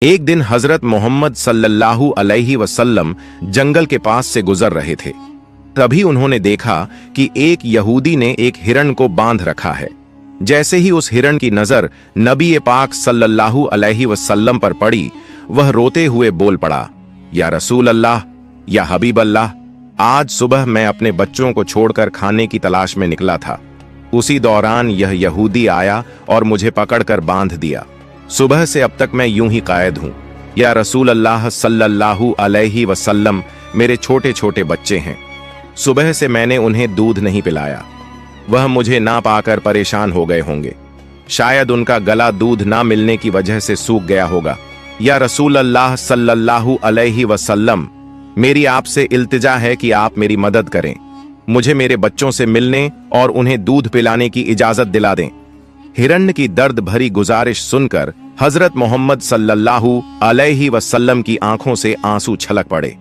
एक दिन हजरत मोहम्मद सल्लल्लाहु अलैहि वसल्लम जंगल के पास से गुजर रहे थे। तभी उन्होंने देखा कि एक यहूदी ने एक हिरण को बांध रखा है। जैसे ही उस हिरण की नजर नबी पाक सल्लल्लाहु अलैहि वसल्लम पर पड़ी, वह रोते हुए बोल पड़ा, या रसूल अल्लाह, या हबीब अल्लाह, आज सुबह मैं अपने बच्चों को छोड़कर खाने की तलाश में निकला था। उसी दौरान यह यहूदी आया और मुझे पकड़कर बांध दिया। सुबह से अब तक मैं यूं ही कायद हूं। या रसूल अल्लाह सल्लल्लाहु अलैहि वसल्लम, मेरे छोटे छोटे बच्चे हैं। सुबह से मैंने उन्हें दूध नहीं पिलाया। वह मुझे ना पाकर परेशान हो गए होंगे। शायद उनका गला दूध ना मिलने की वजह से सूख गया होगा। या रसूल अल्लाह सल्लल्लाहु अलैहि वसल्लम, मेरी आपसे इल्तिजा है कि आप मेरी मदद करें। मुझे मेरे बच्चों से मिलने और उन्हें दूध पिलाने की इजाजत दिला दें। हिरण्य की दर्द भरी गुजारिश सुनकर हजरत मोहम्मद सल्लल्लाहु अलैहि वसल्लम की आंखों से आंसू छलक पड़े।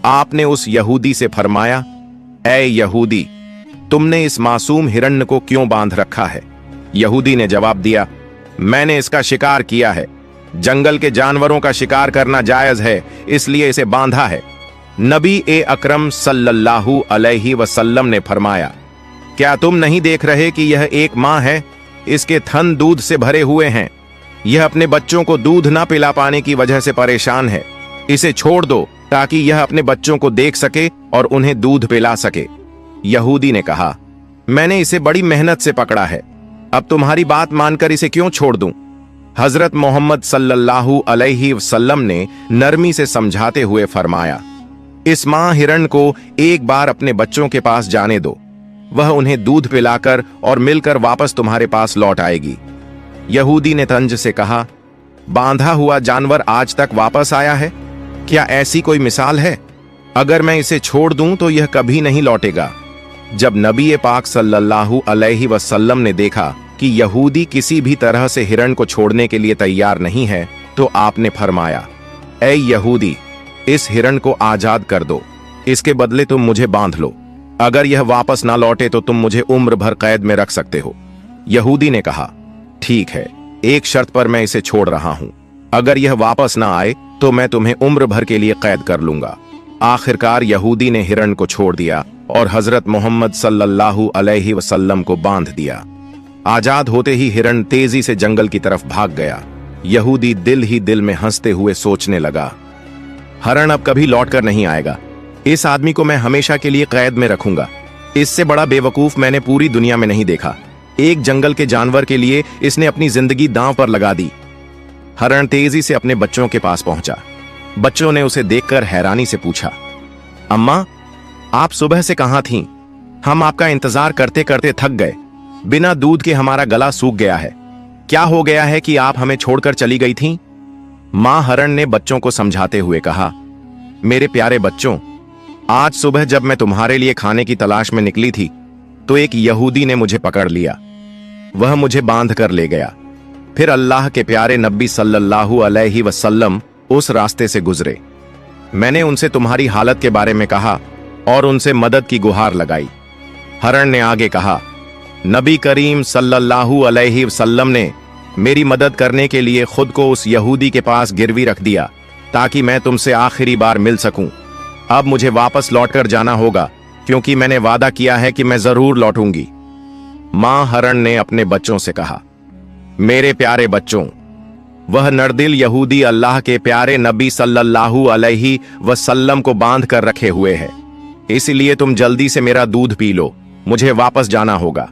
आपने उस यहूदी से फरमाया, ऐ यहूदी, तुमने इस मासूम हिरण्य को क्यों बांध रखा है? यहूदी ने जवाब दिया, मैंने इसका शिकार किया है। जंगल के जानवरों का शिकार करना जायज है, इसलिए इसे बांधा है। नबी ए अकरम सल्लल्लाहु अलैहि वसल्लम ने फरमाया, क्या तुम नहीं देख रहे कि यह एक मां है? इसके थन दूध से भरे हुए हैं। यह अपने बच्चों को दूध ना पिला पाने की वजह से परेशान है। इसे छोड़ दो ताकि यह अपने बच्चों को देख सके और उन्हें दूध पिला सके। यहूदी ने कहा, मैंने इसे बड़ी मेहनत से पकड़ा है, अब तुम्हारी बात मानकर इसे क्यों छोड़ दूं? हजरत मोहम्मद सल्लल्लाहु अलैहि वसल्लम ने नरमी से समझाते हुए फरमाया, इस मां हिरण को एक बार अपने बच्चों के पास जाने दो। वह उन्हें दूध पिलाकर और मिलकर वापस तुम्हारे पास लौट आएगी। यहूदी ने तंज से कहा, बांधा हुआ जानवर आज तक वापस आया है? क्या ऐसी कोई मिसाल है? अगर मैं इसे छोड़ दूं तो यह कभी नहीं लौटेगा। जब नबी पाक सल्लल्लाहु अलैहि वसल्लम ने देखा कि यहूदी किसी भी तरह से हिरण को छोड़ने के लिए तैयार नहीं है, तो आपने फरमाया, ऐ यहूदी, इस हिरण को आजाद कर दो। इसके बदले तुम मुझे बांध लो। अगर यह वापस ना लौटे तो तुम मुझे उम्र भर कैद में रख सकते हो। यहूदी ने कहा, ठीक है, एक शर्त पर मैं इसे छोड़ रहा हूं। अगर यह वापस ना आए तो मैं तुम्हें उम्र भर के लिए कैद कर लूंगा। आखिरकार यहूदी ने हिरण को छोड़ दिया और हजरत मोहम्मद सल्लल्लाहु अलैहि वसल्लम को बांध दिया। आजाद होते ही हिरण तेजी से जंगल की तरफ भाग गया। यहूदी दिल ही दिल में हंसते हुए सोचने लगा, हिरण अब कभी लौट कर नहीं आएगा। इस आदमी को मैं हमेशा के लिए कैद में रखूंगा। इससे बड़ा बेवकूफ मैंने पूरी दुनिया में नहीं देखा। एक जंगल के जानवर के लिए इसने अपनी जिंदगी दांव पर लगा दी। हिरण तेजी से अपने बच्चों के पास पहुंचा। बच्चों ने उसे देखकर हैरानी से पूछा, अम्मा, आप सुबह से कहां थीं? हम आपका इंतजार करते करते थक गए। बिना दूध के हमारा गला सूख गया है। क्या हो गया है कि आप हमें छोड़कर चली गई थीं? मां हिरण ने बच्चों को समझाते हुए कहा, मेरे प्यारे बच्चों, आज सुबह जब मैं तुम्हारे लिए खाने की तलाश में निकली थी तो एक यहूदी ने मुझे पकड़ लिया। वह मुझे बांध कर ले गया। फिर अल्लाह के प्यारे नबी सल्लल्लाहु अलैहि वसल्लम उस रास्ते से गुजरे। मैंने उनसे तुम्हारी हालत के बारे में कहा और उनसे मदद की गुहार लगाई। हिरण ने आगे कहा, नबी करीम सल्लल्लाहु अलैहि वसल्लम ने मेरी मदद करने के लिए खुद को उस यहूदी के पास गिरवी रख दिया ताकि मैं तुमसे आखिरी बार मिल सकूं। अब मुझे वापस लौटकर जाना होगा क्योंकि मैंने वादा किया है कि मैं जरूर लौटूंगी। मां हिरण ने अपने बच्चों से कहा, मेरे प्यारे बच्चों, वह नरदिल यहूदी अल्लाह के प्यारे नबी सल्लल्लाहु अलैहि वसल्लम को बांध कर रखे हुए है। इसलिए तुम जल्दी से मेरा दूध पी लो। मुझे वापस जाना होगा।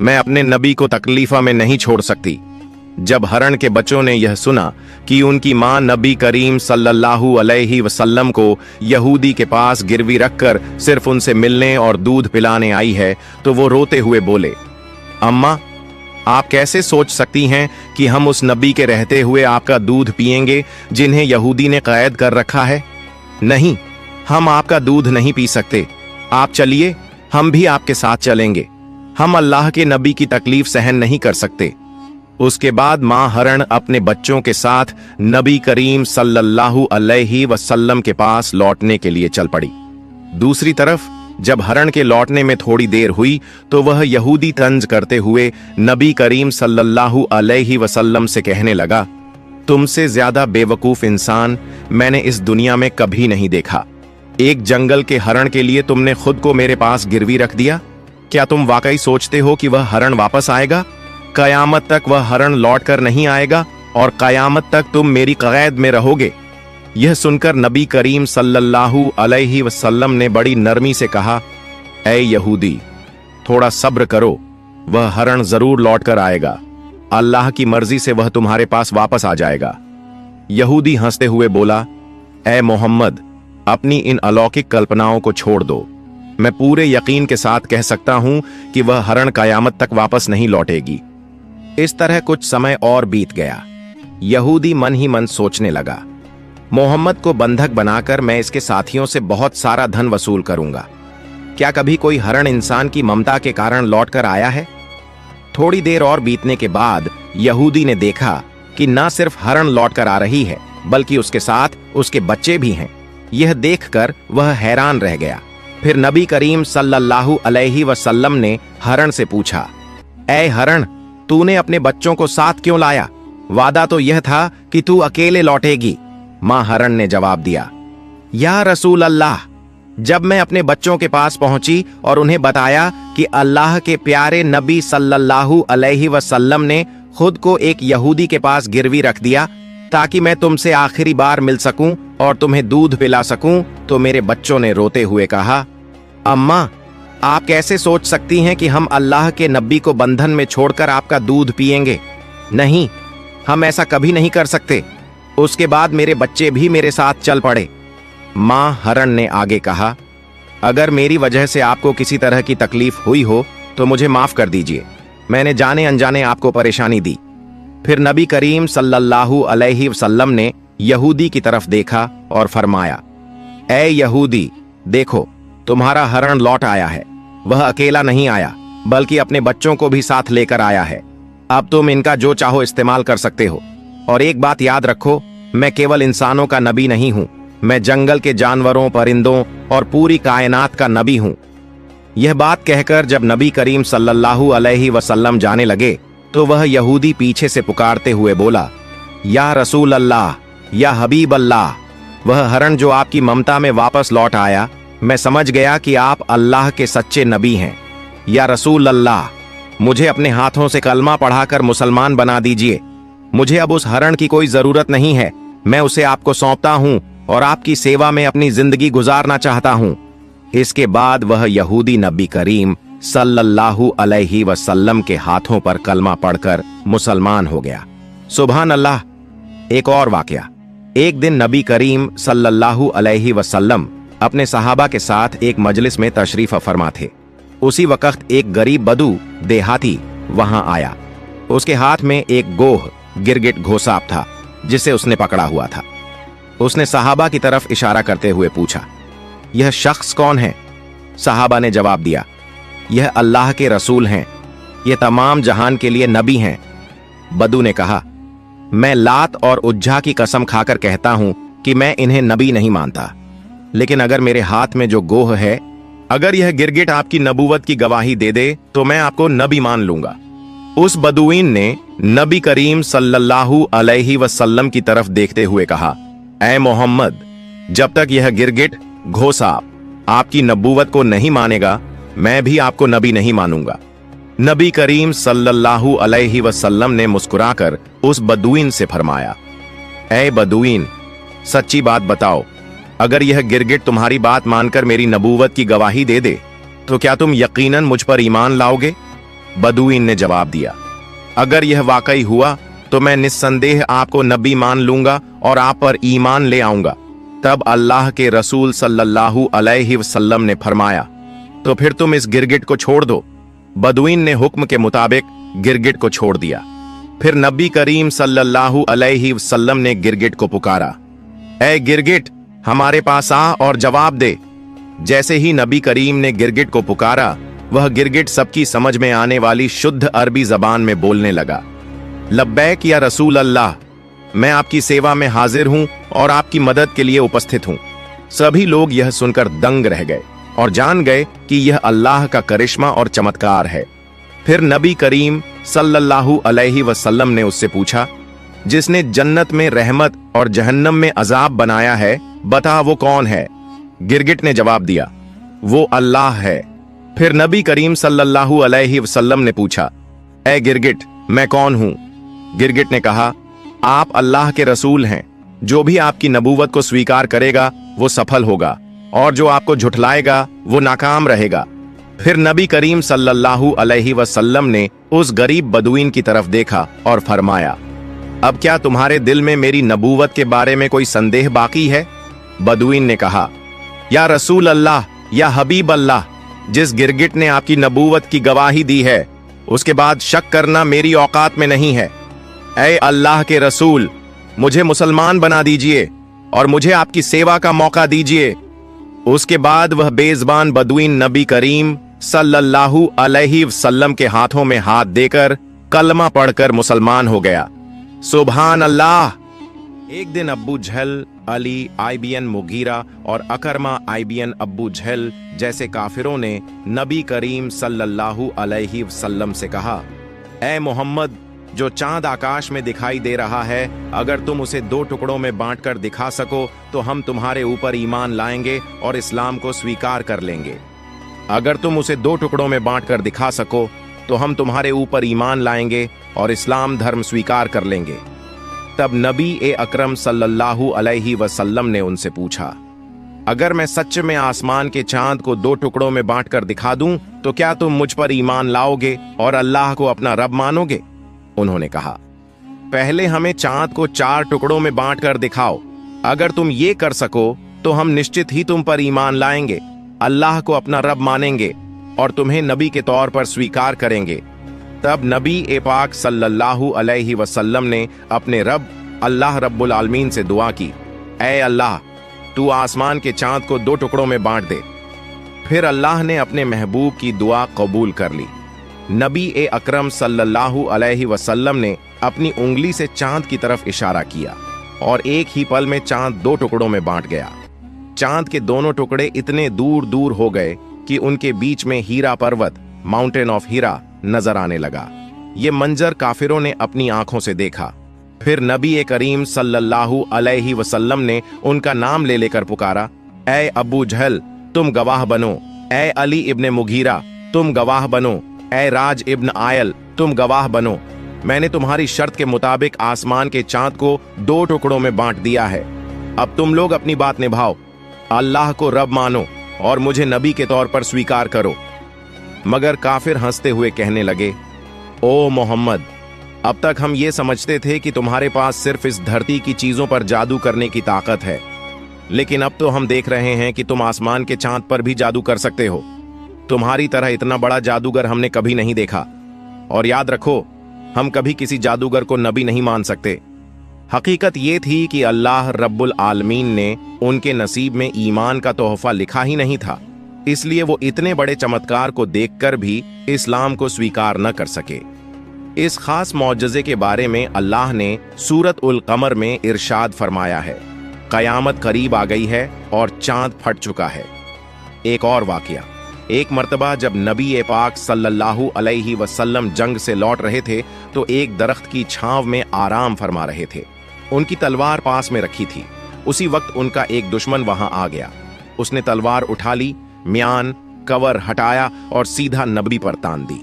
मैं अपने नबी को तकलीफा में नहीं छोड़ सकती। जब हिरण के बच्चों ने यह सुना कि उनकी मां नबी करीम सल्लल्लाहु अलैहि वसल्लम को यहूदी के पास गिरवी रखकर सिर्फ उनसे मिलने और दूध पिलाने आई है, तो वो रोते हुए बोले, अम्मा, आप कैसे सोच सकती हैं कि हम उस नबी के रहते हुए आपका दूध पिएंगे जिन्हें यहूदी ने कैद कर रखा है? नहीं, हम आपका दूध नहीं पी सकते। आप चलिए, हम भी आपके साथ चलेंगे। हम अल्लाह के नबी की तकलीफ सहन नहीं कर सकते। उसके बाद मां हिरण अपने बच्चों के साथ नबी करीम सल्लल्लाहु अलैहि वसल्लम के पास लौटने के लिए चल पड़ी। दूसरी तरफ जब हिरण के लौटने में थोड़ी देर हुई तो वह यहूदी तंज करते हुए नबी करीम सल्लल्लाहु अलैहि वसल्लम से कहने लगा, तुमसे ज्यादा बेवकूफ इंसान मैंने इस दुनिया में कभी नहीं देखा। एक जंगल के हरण के लिए तुमने खुद को मेरे पास गिरवी रख दिया। क्या तुम वाकई सोचते हो कि वह हरण वापस आएगा? कयामत तक वह हरण लौट कर नहीं आएगा और कयामत तक तुम मेरी कैद में रहोगे। यह सुनकर नबी करीम सल्लल्लाहु अलैहि वसल्लम ने बड़ी नरमी से कहा, ऐ यहूदी, थोड़ा सब्र करो, वह हरण जरूर लौट कर आएगा। अल्लाह की मर्जी से वह तुम्हारे पास वापस आ जाएगा। यहूदी हंसते हुए बोला, ऐ मोहम्मद, अपनी इन अलौकिक कल्पनाओं को छोड़ दो। मैं पूरे यकीन के साथ कह सकता हूं कि वह हरण कयामत तक वापस नहीं लौटेगी। इस तरह कुछ समय और बीत गया। यहूदी मन ही मन सोचने लगा, मोहम्मद को बंधक बनाकर मैं इसके साथियों से बहुत सारा धन वसूल करूंगा। क्या कभी कोई हरण इंसान की ममता के कारण लौट कर आया है? थोड़ी देर और बीतने के बाद यहूदी ने देखा कि न सिर्फ हरण लौट कर आ रही है, बल्कि उसके साथ उसके बच्चे भी हैं। यह देखकर वह हैरान रह गया। फिर नबी करीम सल्लल्लाहु अलैहि वसल्लम ने हरण से पूछा, ऐ हरण, तूने अपने बच्चों को साथ क्यों लाया? वादा तो यह था कि तू अकेले लौटेगी। मां हरण ने जवाब दिया, या रसूल अल्लाह, जब मैं अपने बच्चों के पास पहुंची और उन्हें बताया कि अल्लाह के प्यारे नबी सल्लल्लाहु अलैहि वसल्लम ने खुद को एक यहूदी के पास गिरवी रख दिया ताकि मैं तुमसे आखिरी बार मिल सकूं और तुम्हें दूध पिला सकूं, तो मेरे बच्चों ने रोते हुए कहा, अम्मा, आप कैसे सोच सकती हैं कि हम अल्लाह के नबी को बंधन में छोड़कर आपका दूध पिएंगे? नहीं, हम ऐसा कभी नहीं कर सकते। उसके बाद मेरे बच्चे भी मेरे साथ चल पड़े। मां हरण ने आगे कहा, अगर मेरी वजह से आपको किसी तरह की तकलीफ हुई हो तो मुझे माफ कर दीजिए। मैंने जाने अनजाने आपको परेशानी दी। फिर नबी करीम सल्लल्लाहु अलैहि वसल्लम ने यहूदी की तरफ देखा और फरमाया, ऐ यहूदी, देखो, तुम्हारा हरण लौट आया है। वह अकेला नहीं आया, बल्कि अपने बच्चों को भी साथ लेकर आया है। अब तुम इनका जो चाहो इस्तेमाल कर सकते हो। और एक बात याद रखो, मैं केवल इंसानों का नबी नहीं हूं, मैं जंगल के जानवरों, परिंदों और पूरी कायनात का नबी हूं। यह बात कहकर जब नबी करीम सल्लल्लाहु अलैहि वसल्लम जाने लगे तो वह यहूदी पीछे से पुकारते हुए बोला, या रसूल अल्लाह, या हबीब अल्लाह, वह हरण जो आपकी ममता में वापस लौट आया, मैं समझ गया कि आप अल्लाह के सच्चे नबी हैं। या रसूल अल्लाह, मुझे अपने हाथों से कलमा पढ़ाकर मुसलमान बना दीजिए। मुझे अब उस हरण की कोई जरूरत नहीं है। मैं उसे आपको सौंपता हूं और आपकी सेवा में अपनी जिंदगी गुजारना चाहता हूं। इसके बाद वह यहूदी नबी करीम सल्लल्लाहु अलैहि वसल्लम के हाथों पर कलमा पढ़कर मुसलमान हो गया। सुभान अल्लाह। एक और वाकया। एक दिन नबी करीम सल्लल्लाहु अलैहि वसल्लम अपने सहाबा के साथ एक मजलिस में तशरीफ फरमा थे। उसी वक्त एक गरीब बदू देहाती वहां आया। उसके हाथ में एक गोह गिरगिट घोसाप था जिसे उसने पकड़ा हुआ था। उसने सहाबा की तरफ इशारा करते हुए पूछा, यह शख्स कौन है? सहाबा ने जवाब दिया, यह अल्लाह के रसूल हैं, यह तमाम जहान के लिए नबी हैं। बदू ने कहा, मैं लात और उज्जा की कसम खाकर कहता हूं कि मैं इन्हें नबी नहीं मानता, लेकिन अगर मेरे हाथ में जो गोह है, अगर यह गिरगिट आपकी नबूवत की गवाही दे दे तो मैं आपको नबी मान लूंगा। उस बदुईन ने नबी करीम सल्लल्लाहु अलैहि वसल्लम की तरफ देखते हुए कहा, ऐ मोहम्मद, जब तक यह गिरगिट घोसाप आपकी नबूवत को नहीं मानेगा, मैं भी आपको नबी नहीं मानूंगा। नबी करीम सल्लल्लाहु अलैहि वसल्लम ने मुस्कुराकर उस बदुईन से फरमाया, ऐ बदुईन, सच्ची बात बताओ, अगर यह गिरगिट तुम्हारी बात मानकर मेरी नबूवत की गवाही दे दे तो क्या तुम यकीनन मुझ पर ईमान लाओगे? बदुईन ने जवाब दिया, अगर यह वाकई हुआ तो मैं निस्संदेह आपको नबी मान लूंगा और आप पर ईमान ले आऊंगा। तब अल्लाह के रसूल सल्लल्लाहु अलैहि वसल्लम ने फरमाया, तो फिर तुम इस गिरगिट को छोड़ दो। बदुईन ने हुक्म के मुताबिक गिरगिट को छोड़ दिया। फिर नबी करीम सल्लल्लाहु अलैहि वसल्लम ने गिरगिट को पुकारा, ऐ गिरगिट, हमारे पास आ और जवाब दे। जैसे ही नबी करीम ने गिरगिट को पुकारा, वह गिरगिट सबकी समझ में आने वाली शुद्ध अरबी जबान में बोलने लगा, लब्बैक या रसूल अल्लाह, मैं आपकी सेवा में हाजिर हूं और आपकी मदद के लिए उपस्थित हूं। सभी लोग यह सुनकर दंग रह गए और जान गए कि यह अल्लाह का करिश्मा और चमत्कार है। फिर नबी करीम सल्लल्लाहु अलैहि वसल्लम ने उससे पूछा, जिसने जन्नत में रहमत और जहन्नम में अजाब बनाया है, बता वो कौन है? गिरगिट ने जवाब दिया, वो अल्लाह है। फिर नबी करीम सल्लल्लाहु अलैहि वसल्लम ने पूछा, ए गिरगिट, मैं कौन हूं? गिरगिट ने कहा, आप अल्लाह के रसूल हैं। जो भी आपकी नबूवत को स्वीकार करेगा वो सफल होगा, और जो आपको झुठलाएगा वो नाकाम रहेगा। फिर नबी करीम सल्लल्लाहु अलैहि वसल्लम ने उस गरीब बदुईन की तरफ देखा और फरमाया, अब क्या तुम्हारे दिल में मेरी नबूवत के बारे में कोई संदेह बाकी है? बदुईन ने कहा, या रसूल अल्लाह, या हबीब अल्लाह, जिस गिरगिट ने आपकी नबूवत की गवाही दी है, उसके बाद शक करना मेरी औकात में नहीं है। ऐ अल्लाह के रसूल, मुझे मुसलमान बना दीजिए और मुझे आपकी सेवा का मौका दीजिए। उसके बाद वह बेज़बान बदुईन नबी करीम सल्लल्लाहु अलैहि वसल्लम के हाथों में हाथ देकर कलमा पढ़कर मुसलमान हो गया। सुभान अल्लाह। एक दिन अब्बू जहल, अली आईबीएन मुगीरा और अकरमा आईबीएन अब्बू जहल जैसे काफिरों ने नबी करीम सल्लल्लाहु अलैहि वसल्लम से कहा, ऐ मोहम्मद, जो चांद आकाश में दिखाई दे रहा है, अगर तुम उसे 2 टुकड़ों में बांटकर दिखा सको तो हम तुम्हारे ऊपर ईमान लाएंगे और इस्लाम को स्वीकार कर लेंगे। अगर तुम उसे 2 टुकड़ों में बांटकर दिखा सको तो हम तुम्हारे ऊपर ईमान लाएंगे और इस्लाम धर्म स्वीकार कर लेंगे। तब नबी अकरम सल्लल्लाहु अलैहि वसल्लम ने उनसे पूछा, अगर मैं सच में आसमान के चांद को 2 टुकड़ों में बांटकर दिखा दूं तो क्या तुम मुझ पर ईमान लाओगे और अल्लाह को अपना रब मानोगे? उन्होंने कहा, पहले हमें चांद को 4 टुकड़ों में बांटकर दिखाओ। अगर तुम ये कर सको तो हम निश्चित ही तुम पर ईमान लाएंगे, अल्लाह को अपना रब मानेंगे और तुम्हें नबी के तौर पर स्वीकार करेंगे। तब नबी पाक सल्लल्लाहु अलैहि वसल्लम ने अपने रब अल्लाह रब्बुल आलमीन से दुआ की, ऐ अल्लाह, तू आसमान के चांद को 2 टुकड़ों में बांट दे। फिर अल्लाह ने अपने महबूब की दुआ कबूल कर ली। नबी अकरम सल्लल्लाहु अलैहि वसल्लम ने अपनी उंगली से चांद की तरफ इशारा किया और एक ही पल में चांद 2 टुकड़ों में बांट गया। चांद के दोनों टुकड़े इतने दूर दूर हो गए कि उनके बीच में हीरा पर्वत, माउंटेन ऑफ हीरा, नजर आने लगा। ये मंजर काफिरों ने अपनी आंखों से देखा। फिर नबी करीम सल्लल्लाहु अलैहि वसल्लम ने उनका नाम ले लेकर पुकारा, ऐ अबू जहल, तुम गवाह बनो। ऐ अली इब्ने मुगीरा, तुम गवाह बनो। ऐ राज इब्न आयल, तुम गवाह बनो। मैंने तुम्हारी शर्त के मुताबिक आसमान के चांद को 2 टुकड़ों में बांट दिया है। अब तुम लोग अपनी बात निभाओ, अल्लाह को रब मानो और मुझे नबी के तौर पर स्वीकार करो। मगर काफिर हंसते हुए कहने लगे, ओ मोहम्मद, अब तक हम ये समझते थे कि तुम्हारे पास सिर्फ इस धरती की चीजों पर जादू करने की ताकत है, लेकिन अब तो हम देख रहे हैं कि तुम आसमान के चांद पर भी जादू कर सकते हो। तुम्हारी तरह इतना बड़ा जादूगर हमने कभी नहीं देखा। और याद रखो, हम कभी किसी जादूगर को नबी नहीं मान सकते। हकीकत ये थी कि अल्लाह रब्बुल आलमीन ने उनके नसीब में ईमान का तोहफा लिखा ही नहीं था, इसलिए वो इतने बड़े चमत्कार को देखकर भी इस्लाम को स्वीकार न कर सके। इस खास मौजज़े के बारे में अल्लाह ने सूरत उल कमर में इरशाद फरमाया है, कयामत करीब आ गई है और चांद फट चुका है। एक और वाकया, एक मर्तबा जब नबी पाक सल्लल्लाहु अलैहि वसल्लम जंग से लौट रहे थे तो एक दरख्त की छांव में आराम फरमा रहे थे। उनकी तलवार पास में रखी थी। उसी वक्त उनका एक दुश्मन वहां आ गया। उसने तलवार उठा ली, म्यान कवर हटाया और सीधा नबी पर तान दी।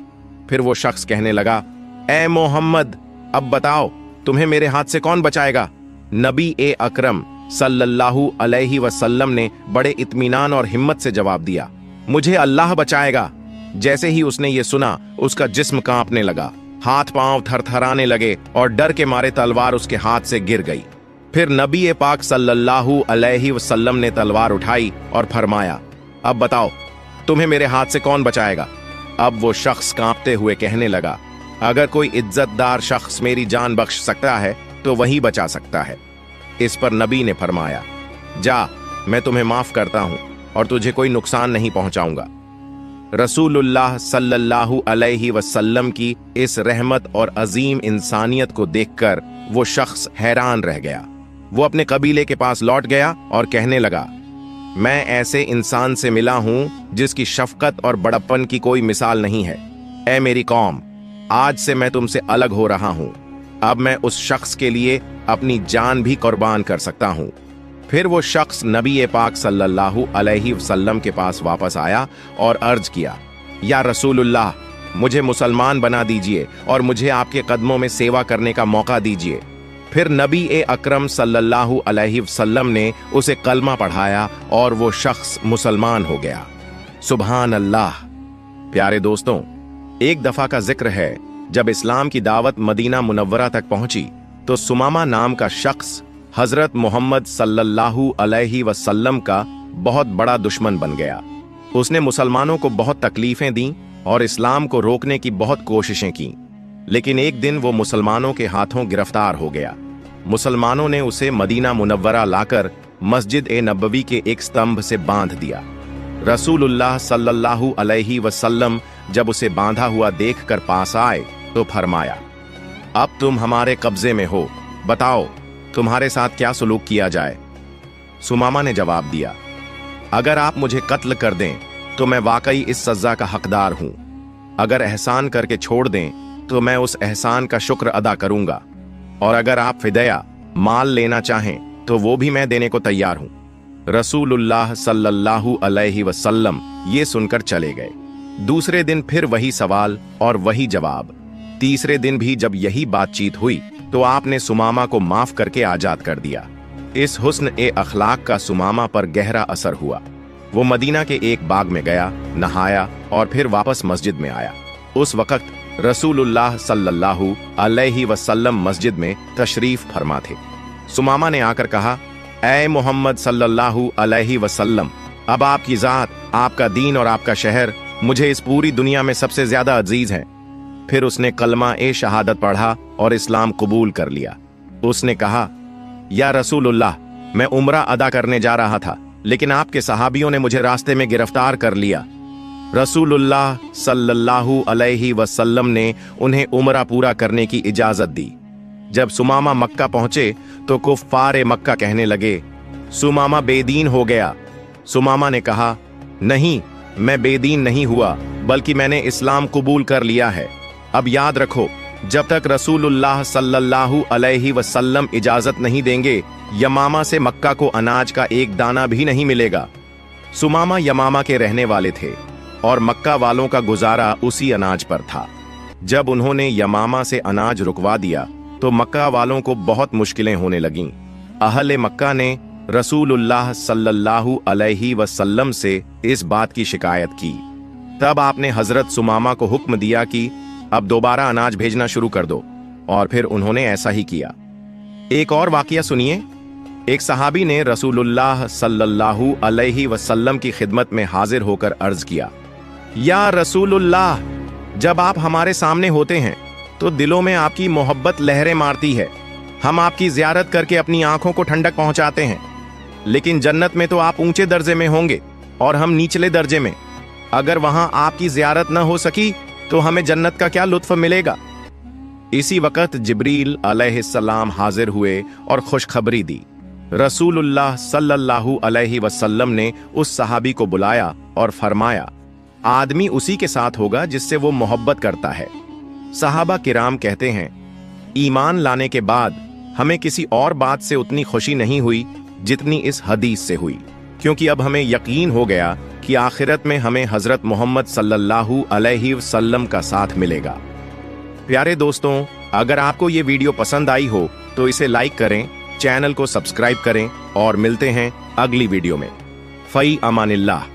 फिर वो शख्स कहने लगा, ए मोहम्मद, अब बताओ तुम्हें मेरे हाथ से कौन बचाएगा? नबी अकरम सल्लल्लाहु अलैहि वसल्लम ने बड़े इत्मीनान और हिम्मत से जवाब दिया, मुझे अल्लाह बचाएगा। जैसे ही उसने ये सुना, उसका जिस्म कांपने लगा, हाथ पांव थरथराने लगे और डर के मारे तलवार उसके हाथ से गिर गई। फिर नबी पाक सल्लल्लाहु अलैहि वसल्लम ने तलवार उठाई और फरमाया, अब बताओ तुम्हें मेरे हाथ से कौन बचाएगा? अब वो शख्स कांपते हुए कहने लगा, अगर कोई इज्जतदार शख्स मेरी जान बख्श सकता है तो वही बचा सकता है। इस पर नबी ने फरमाया, जा, मैं तुम्हें माफ करता हूं और तुझे कोई नुकसान नहीं पहुंचाऊंगा। रसूलुल्लाह सल्लल्लाहु अलैहि वसल्लम की इस रहमत और अजीम इंसानियत को देखकर वो शख्स हैरान रह गया। वो अपने कबीले के पास लौट गया और कहने लगा, मैं ऐसे इंसान से मिला हूं जिसकी शफकत और बड़प्पन की कोई मिसाल नहीं है। ऐ मेरी कौम, आज से मैं तुमसे अलग हो रहा हूं। अब मैं उस शख्स के लिए अपनी जान भी कुर्बान कर सकता हूं। फिर वो शख्स नबी पाक सल्लल्लाहु अलैहि वसल्लम के पास वापस आया और अर्ज किया, या रसूलुल्लाह, मुझे मुसलमान बना दीजिए और मुझे आपके कदमों में सेवा करने का मौका दीजिए। फिर नबी अकरम सल्लल्लाहु अलैहि वसल्लम ने उसे कलमा पढ़ाया और वो शख्स मुसलमान हो गया। सुभान अल्लाह। प्यारे दोस्तों, एक दफा का जिक्र है, जब इस्लाम की दावत मदीना मुनव्वरा तक पहुंची तो सुमामा नाम का शख्स हजरत मोहम्मद सल्लल्लाहु अलैहि वसल्लम का बहुत बड़ा दुश्मन बन गया। उसने मुसलमानों को बहुत तकलीफें दी और इस्लाम को रोकने की बहुत कोशिशें की, लेकिन एक दिन वो मुसलमानों के हाथों गिरफ्तार हो गया। मुसलमानों ने उसे मदीना मुनव्वरा लाकर मस्जिद नबवी के एक स्तंभ से बांध दिया। रसूलुल्लाह सल्लल्लाहु अलैहि वसल्लम जब उसे बांधा हुआ देखकर पास आए तो फरमाया, अब तुम हमारे कब्जे में हो, बताओ तुम्हारे साथ क्या सुलूक किया जाए। सुमामा ने जवाब दिया, अगर आप मुझे कत्ल कर दें तो मैं वाकई इस सजा का हकदार हूं। अगर एहसान करके छोड़ दें तो मैं उस एहसान का शुक्र अदा करूंगा, और अगर आप फिदया माल लेना चाहें तो वो भी मैं देने को तैयार हूं। रसूलुल्लाह सल्लल्लाहु अलैहि वसल्लम ये सुनकर चले गए। दूसरे दिन फिर वही सवाल और वही जवाब। तीसरे दिन भी जब यही बातचीत हुई तो आपने सुमामा को माफ करके आजाद कर दिया। इस हुस्न अखलाक का सुमामा पर गहरा असर हुआ। वो मदीना के एक बाग में गया, नहाया और फिर वापस मस्जिद में आया। उस वक्त रसूलुल्लाह सल्लल्लाहु अलैहि वसल्लम मस्जिद में तशरीफ फरमा थे। सुमामा ने आकर कहा, ऐ मोहम्मद सल्लल्लाहु अलैहि वसल्लम, अब आपकी जात, आपका दीन और आपका शहर मुझे इस पूरी दुनिया में सबसे ज्यादा अजीज है। फिर उसने कलमा शहादत पढ़ा और इस्लाम कबूल कर लिया। उसने कहा, या रसूलुल्लाह, मैं उम्रा अदा करने जा रहा था, लेकिन आपके सहाबियों ने मुझे रास्ते में गिरफ्तार कर लिया। रसूलुल्लाह सल्लल्लाहु अलैहि वसल्लम ने उन्हें उम्रा पूरा करने की इजाजत दी। जब सुमामा मक्का पहुंचे तो कुफ्फार मक्का कहने लगे, सुमामा बेदीन हो गया। सुमामा ने कहा, नहीं, मैं बेदीन नहीं हुआ, बल्कि मैंने इस्लाम कबूल कर लिया है। अब याद रखो, जब तक रसूलुल्लाह सल्लल्लाहु अलैहि वसल्लम इजाजत नहीं देंगे, यमामा से मक्का को अनाज का एक दाना भी नहीं मिलेगा। सुमामा यमामा के रहने वाले थे और मक्का वालों का गुजारा उसी अनाज पर था। जब उन्होंने यमामा से अनाज रुकवा दिया तो मक्का वालों को बहुत मुश्किलें होने लगीं। अहले मक्का ने रसूलुल्लाह सल्लल्लाहु अलैहि वसल्लम से इस बात की शिकायत की। तब आपने हजरत सुमामा को हुक्म दिया कि अब दोबारा अनाज भेजना शुरू कर दो, और फिर उन्होंने ऐसा ही किया। एक और वाकया सुनिए। एक सहाबी ने रसूलुल्लाह सल्लल्लाहु अलैहि वसल्लम की खिदमत में हाजिर होकर अर्ज किया, या रसूलुल्लाह, जब आप हमारे सामने होते हैं तो दिलों में आपकी मोहब्बत लहरें मारती है। हम आपकी जियारत करके अपनी आंखों को ठंडक पहुंचाते हैं, लेकिन जन्नत में तो आप ऊंचे दर्जे में होंगे और हम निचले दर्जे में। अगर वहां आपकी जियारत न हो सकी तो हमें जन्नत का क्या लुत्फ मिलेगा। इसी वक्त जिब्रील अलैहिस्सलाम हाजिर हुए और खुशखबरी दी। रसूलुल्लाह सल्लल्लाहु अलैहि वसल्लम ने उस सहाबी को बुलाया और फरमाया, आदमी उसी के साथ होगा जिससे वो मोहब्बत करता है। सहाबा किराम कहते हैं, ईमान लाने के बाद हमें किसी और बात से उतनी खुशी नहीं हुई जितनी इस हदीस से हुई, क्योंकि अब हमें यकीन हो गया कि आखिरत में हमें हजरत मोहम्मद सल्लल्लाहु अलैहि वसल्लम का साथ मिलेगा। प्यारे दोस्तों, अगर आपको ये वीडियो पसंद आई हो तो इसे लाइक करें, चैनल को सब्सक्राइब करें और मिलते हैं अगली वीडियो में। फई अमानिल्लाह।